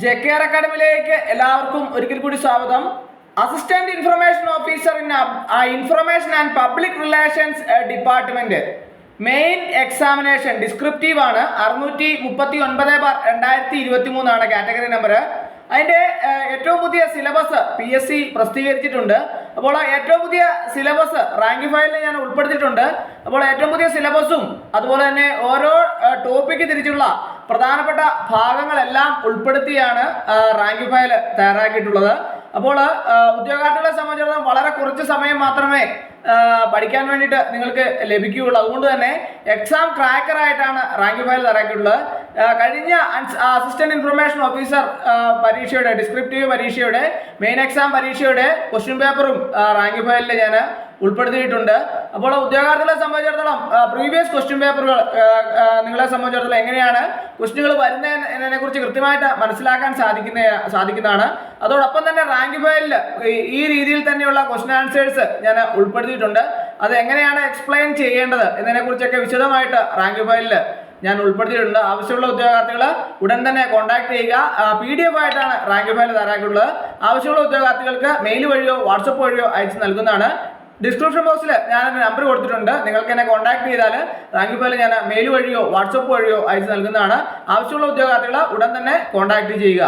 JKR അക്കാഡമിയിലേക്ക് എല്ലാവർക്കും ഒരിക്കൽ കൂടി സ്വാഗതം. Assistant information officer in information and public relations department main examination descriptive ആണ്. 639/2023 ആണ് കാറ്റഗറി നമ്പർ. അതിൻ്റെ ഏറ്റവും പുതിയ സിലബസ് PSC പ്രസിദ്ധീകരിച്ചിട്ടുണ്ട്. അപ്പോൾ ഏറ്റവും പുതിയ സിലബസ് റാങ്ക് ഫയലിൽ ഞാൻ ഉൾപ്പെടുത്തിയിട്ടുണ്ട്. അപ്പോൾ ഏറ്റവും പുതിയ സിലബസും അതുപോലെ തന്നെ ഓരോ ടോപ്പിക്ക് തിരിച്ചുള്ള പ്രധാനപ്പെട്ട ഭാഗങ്ങളെല്ലാം ഉൾപ്പെടുത്തിയാണ് റാങ്ക് ഫയൽ തയ്യാറാക്കിയിട്ടുള്ളത്. അപ്പോൾ ഉദ്യോഗാർത്ഥികളെ സംബന്ധിച്ചിടത്തോളം വളരെ കുറച്ച് സമയം മാത്രമേ പഠിക്കാൻ വേണ്ടിയിട്ട് നിങ്ങൾക്ക് ലഭിക്കുകയുള്ളൂ. അതുകൊണ്ട് തന്നെ എക്സാം ക്രാക്കർ ആയിട്ടാണ് റാങ്ക് ഫയൽ തയ്യാറാക്കിയിട്ടുള്ളത്. കഴിഞ്ഞ അസിസ്റ്റന്റ് ഇൻഫർമേഷൻ ഓഫീസർ പരീക്ഷയുടെ ഡിസ്ക്രിപ്റ്റീവ് പരീക്ഷയുടെ മെയിൻ എക്സാം പരീക്ഷയുടെ ക്വസ്റ്റ്യൻ പേപ്പറും റാങ്ക് ഫയലിൽ ഞാൻ ഉൾപ്പെടുത്തിയിട്ടുണ്ട്. അപ്പോൾ ഉദ്യോഗാർത്ഥികളെ സംബന്ധിച്ചിടത്തോളം പ്രീവിയസ് ക്വസ്റ്റ്യൻ പേപ്പറുകൾ നിങ്ങളെ സംബന്ധിച്ചിടത്തോളം എങ്ങനെയാണ് ക്വസ്റ്റ്യനുകൾ വരുന്നതിനെ കുറിച്ച് കൃത്യമായിട്ട് മനസ്സിലാക്കാൻ സാധിക്കുന്നതാണ്. അതോടൊപ്പം തന്നെ റാങ്ക് ഫയലിൽ ഈ രീതിയിൽ തന്നെയുള്ള ക്വസ്റ്റ്യൻ ആൻസേഴ്സ് ഞാൻ ഉൾപ്പെടുത്തിയിട്ടുണ്ട്. അത് എങ്ങനെയാണ് എക്സ്പ്ലെയിൻ ചെയ്യേണ്ടത് എന്നതിനെക്കുറിച്ചൊക്കെ വിശദമായിട്ട് റാങ്ക് ഫയലിൽ ഞാൻ ഉൾപ്പെടുത്തിയിട്ടുണ്ട്. ആവശ്യമുള്ള ഉദ്യോഗാർത്ഥികൾ ഉടൻ തന്നെ കോൺടാക്ട് ചെയ്യുക. PDF ആയിട്ടാണ് റാങ്ക് ഫയൽ തയ്യാറാക്കിയിട്ടുള്ളത്. ആവശ്യമുള്ള ഉദ്യോഗാർത്ഥികൾക്ക് മെയിൽ വഴിയോ വാട്സപ്പ് വഴിയോ അയച്ച് നൽകുന്നതാണ്. ഡിസ്ക്രിപ്ഷൻ ബോക്സിൽ ഞാൻ നമ്പർ കൊടുത്തിട്ടുണ്ട്. നിങ്ങൾക്ക് എന്നെ കോൺടാക്ട് ചെയ്താൽ റാങ്ക് ഫയൽ ഞാൻ മെയിൽ വഴിയോ വാട്സപ്പ് വഴിയോ അയച്ച് നൽകുന്നതാണ്. ആവശ്യമുള്ള ഉദ്യോഗാർത്ഥികൾ ഉടൻ തന്നെ കോൺടാക്ട് ചെയ്യുക.